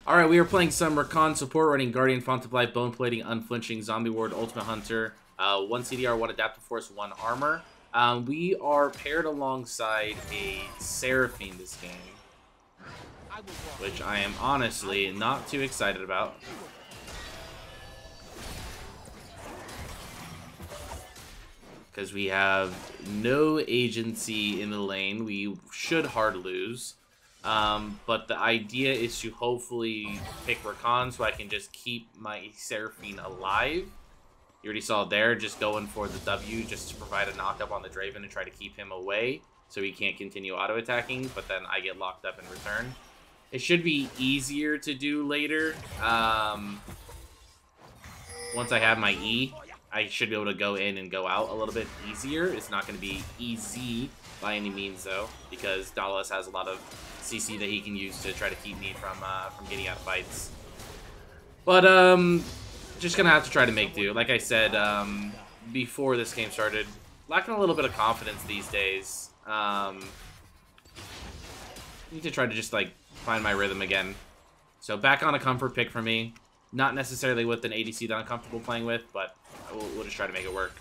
Alright, we are playing some Rakan support, running Guardian, Font of Life, Bone Plating, Unflinching, Zombie Ward, Ultimate Hunter, 1 CDR, 1 Adaptive Force, 1 Armor. We are paired alongside a Seraphine this game, which I am honestly not too excited about. Because we have no agency in the lane. We should hard lose. But the idea is to hopefully pick Rakan so I can just keep my Seraphine alive. You already saw it there, just going for the W just to provide a knock up on the Draven and try to keep him away so he can't continue auto-attacking, but then I get locked up in return. It should be easier to do later. Once I have my E, I should be able to go in and go out a little bit easier. It's not going to be easy by any means, though, because Dallas has a lot of CC that he can use to try to keep me from getting out of fights. But just gonna have to try to make do. Like I said before this game started, lacking a little bit of confidence these days. Need to try to just like find my rhythm again. So back on a comfort pick for me. Not necessarily with an ADC that I'm comfortable playing with, but we'll just try to make it work.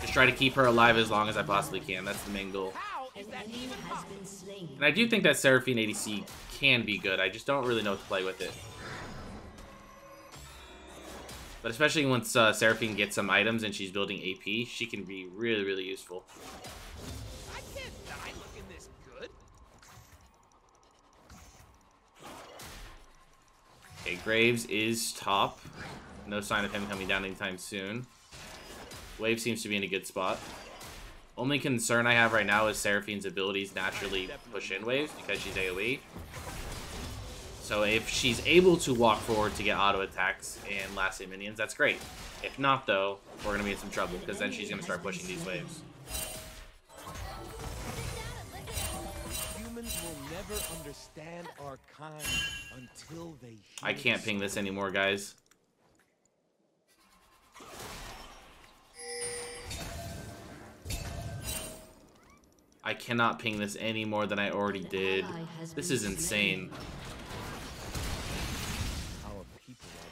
Just try to keep her alive as long as I possibly can. That's the main goal. And I do think that Seraphine ADC can be good. I just don't really know what to play with it. But especially once Seraphine gets some items and she's building AP, she can be really, really useful. I can't die looking this good. Okay, Graves is top. No sign of him coming down anytime soon. Wave seems to be in a good spot. Only concern I have right now is Seraphine's abilities naturally push in waves because she's AoE. So if she's able to walk forward to get auto attacks and last hit minions, that's great. If not, though, we're going to be in some trouble because then she's going to start pushing these waves. Humans will never understand our kind until they I can't ping this anymore, guys. I cannot ping this any more than I already did. This is insane. Our people are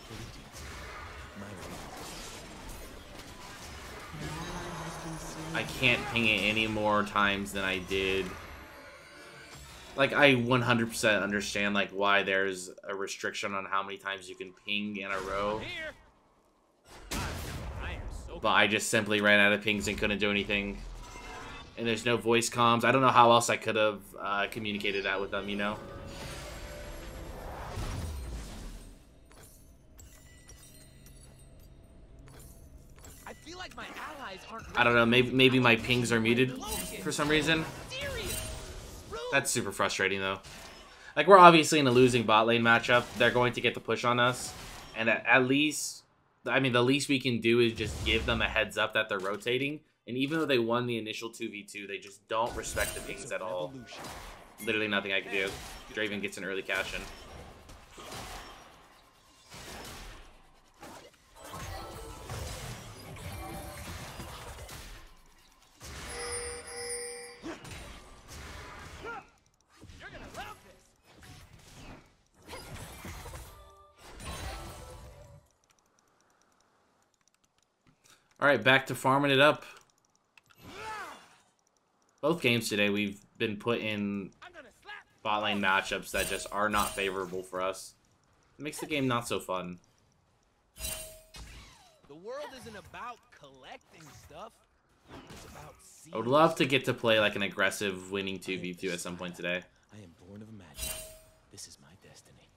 bleeding. I can't ping it any more times than I did. Like, I 100% understand, like, why there's a restriction on how many times you can ping in a row. But I just simply ran out of pings and couldn't do anything. And there's no voice comms. I don't know how else I could have communicated that with them, you know? I feel like my allies aren't. I don't know, maybe my pings are muted for some reason. That's super frustrating, though. Like, we're obviously in a losing bot lane matchup. They're going to get the push on us. And at least, I mean, the least we can do is just give them a heads up that they're rotating. And even though they won the initial 2v2, they just don't respect the pings at all. Literally nothing I can do. Draven gets an early cash in. You're gonna love this. Alright, back to farming it up. Both games today, we've been put in bot lane matchups that just are not favorable for us. It makes the game not so fun. The world isn't about collecting stuff. It's about seeing. I would love to get to play like an aggressive winning 2v2 at some point today. I am born of magic. This is my destiny.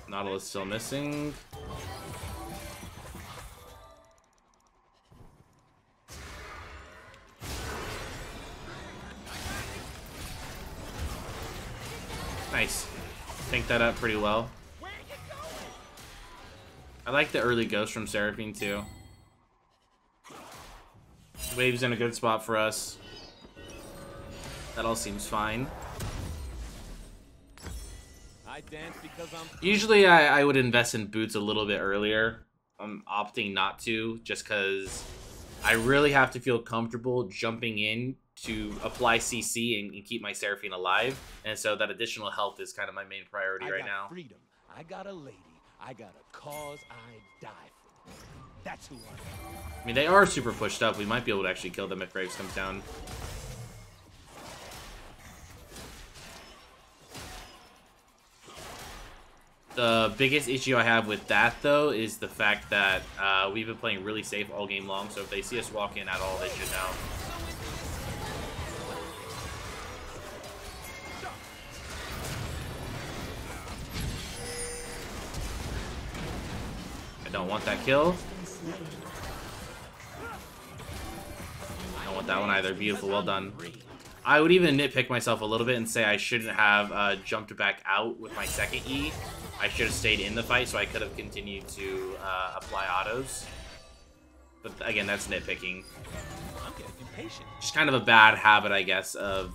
Nautilus still missing. Nice. Picked that up pretty well. I like the early ghost from Seraphine too. Wave's in a good spot for us. That all seems fine. I dance because I'm Usually I would invest in boots a little bit earlier. I'm opting not to just because I really have to feel comfortable jumping in to apply CC and keep my Seraphine alive. And so that additional health is kind of my main priority right now. freedom. I got a lady. I got a cause I die for. That's who I am. I mean, they are super pushed up. We might be able to actually kill them if Graves comes down. The biggest issue I have with that, though, is the fact that we've been playing really safe all game long, so if they see us walk in at all, they should know. I don't want that kill. I don't want that one either. Beautiful, well done. I would even nitpick myself a little bit and say I shouldn't have jumped back out with my second E. I should have stayed in the fight so I could have continued to apply autos. But again, that's nitpicking. I'm getting impatient. Just kind of a bad habit, I guess, of,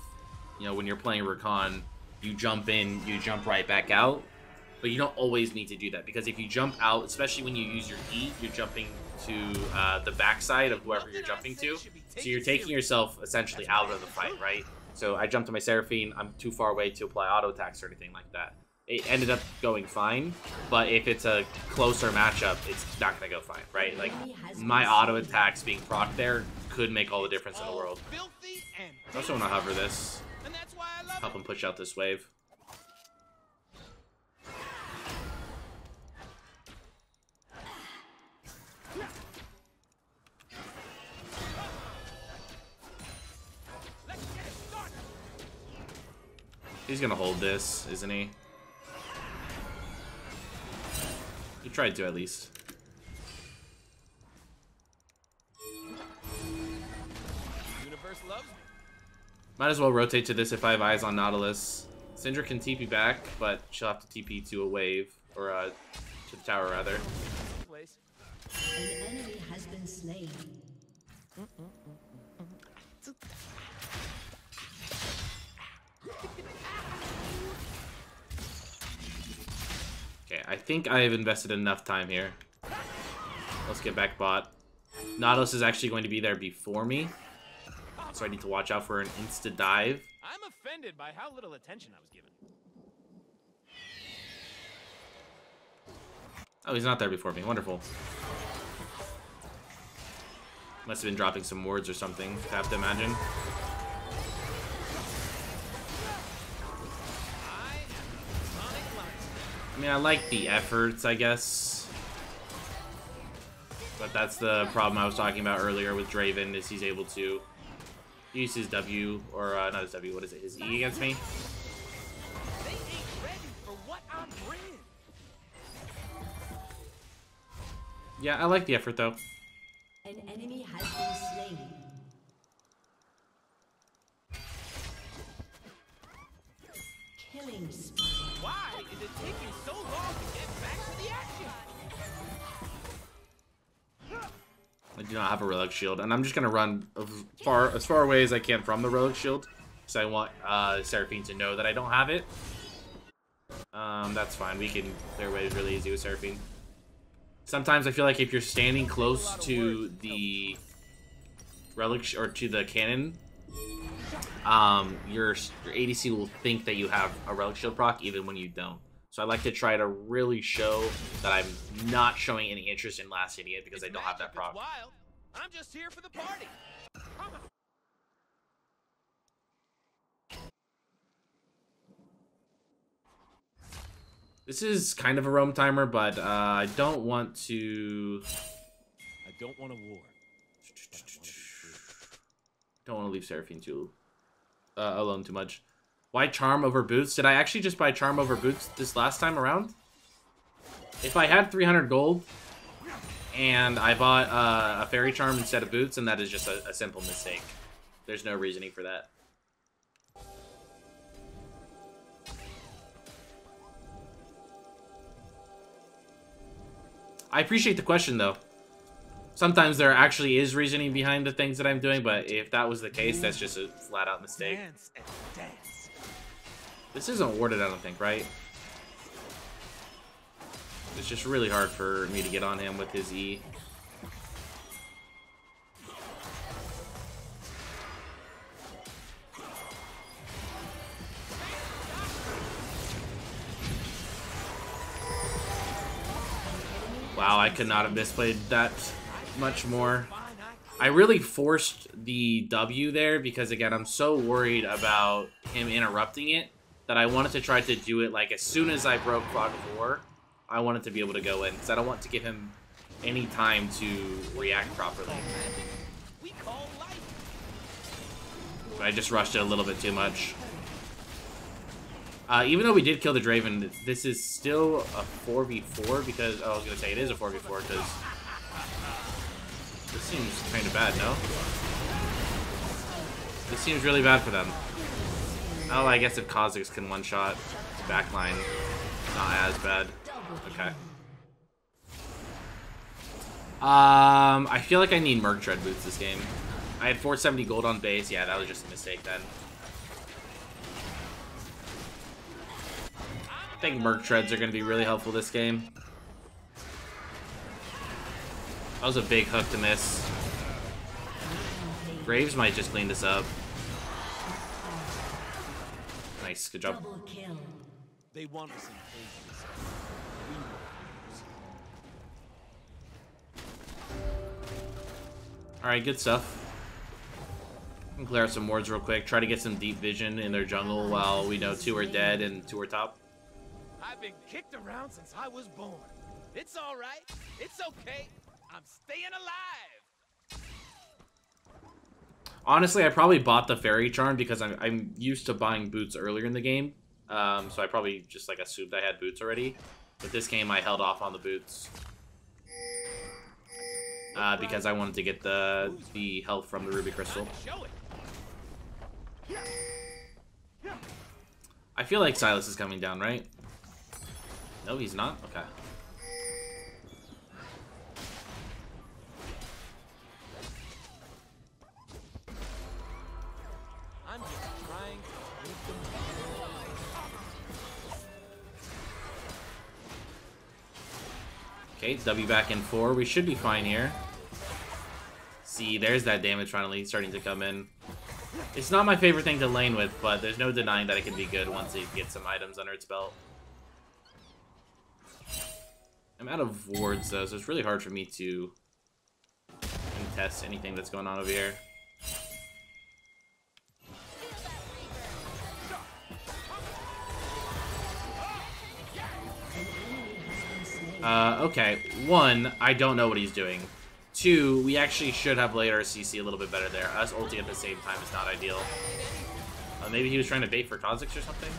you know, when you're playing Rakan, you jump in, you jump right back out. But you don't always need to do that, because if you jump out, especially when you use your E, you're jumping to the backside of whoever you're jumping to. So you're taking yourself essentially out of the fight, right? So I jumped to my Seraphine, I'm too far away to apply auto attacks or anything like that. It ended up going fine, but if it's a closer matchup, it's not going to go fine, right? Like, my auto attacks being proc there could make all the difference in the world. I also want to hover this. Help him push out this wave. He's gonna hold this, isn't he? He tried to, at least. Universe loves me. Might as well rotate to this if I have eyes on Nautilus. Syndra can TP back, but she'll have to TP to a wave, or to the tower rather. An enemy has been slain. Okay, I think I have invested enough time here. Let's get back bot. Nautilus is actually going to be there before me, so I need to watch out for an insta dive. I'm offended by how little attention I was given. Oh, he's not there before me. Wonderful. Must have been dropping some words or something, I have to imagine. I mean, I like the efforts, I guess. But that's the problem I was talking about earlier with Draven, is he's able to use his W, or not his W, what is it, his E against me? They ain't ready for what I'm bringing. Yeah, I like the effort, though. An enemy has been slain. Killing spree. Why is it taking so long to get back to the action? I do not have a relic shield, and I'm just gonna run as far away as I can from the relic shield, because I want Seraphine to know that I don't have it. That's fine. We can clear waves really easy with Seraphine. Sometimes I feel like if you're standing close to the relic or to the cannon, your ADC will think that you have a relic shield proc even when you don't. So I like to try to really show that I'm not showing any interest in last hitting it because I don't have that proc. Wild. I'm just here for the party. This is kind of a roam timer, but I don't want to. I don't want a war. Don't want to leave Seraphine too alone too much. Why Charm over Boots? Did I actually just buy Charm over Boots this last time around? If I had 300 gold and I bought a Fairy Charm instead of Boots, and that is just a simple mistake. There's no reasoning for that. I appreciate the question, though. Sometimes there actually is reasoning behind the things that I'm doing, but if that was the case, that's just a flat-out mistake. Dance and dance. This isn't warded, I don't think, right? It's just really hard for me to get on him with his E. Wow, I could not have misplayed that much more. I really forced the W there because, again, I'm so worried about him interrupting it that I wanted to try to do it, like, as soon as I broke Fog of War, I wanted to be able to go in, because I don't want to give him any time to react properly. But I just rushed it a little bit too much. Even though we did kill the Draven, this is still a 4v4 because... Oh, I was going to say it is a 4v4 because... This seems kind of bad, no? This seems really bad for them. Oh, I guess if Kha'Zix can one-shot backline, not as bad. Okay. I feel like I need Merc Tread boots this game. I had 470 gold on base. Yeah, that was just a mistake then. I think Merc Treads are going to be really helpful this game. That was a big hook to miss. Graves might just clean this up. Nice, good job. They want us in cages. Alright, good stuff. We can clear out some wards real quick. Try to get some deep vision in their jungle while we know 2 are dead and 2 are top. I've been kicked around since I was born. It's all right. It's okay. I'm staying alive. Honestly, I probably bought the Fairy Charm because I'm used to buying boots earlier in the game. So I probably just like assumed I had boots already. But this game I held off on the boots. Because I wanted to get the health from the Ruby Crystal. I feel like Silas is coming down, right? No, he's not? Okay. I'm just trying to make them. Okay, W back in 4. We should be fine here. See, there's that damage finally starting to come in. It's not my favorite thing to lane with, but there's no denying that it can be good once it gets some items under its belt. I'm out of wards though, so it's really hard for me to contest anything that's going on over here. Okay. 1, I don't know what he's doing. 2, we actually should have laid our CC a little bit better there. Us ulting at the same time is not ideal. Maybe he was trying to bait for Kha'Zix or something?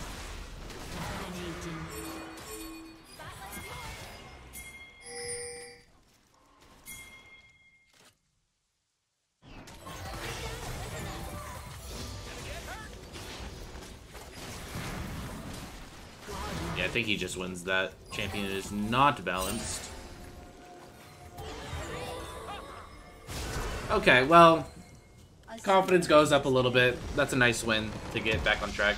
Yeah, I think he just wins that. Champion is not balanced. Okay, well, confidence goes up a little bit. That's a nice win to get back on track.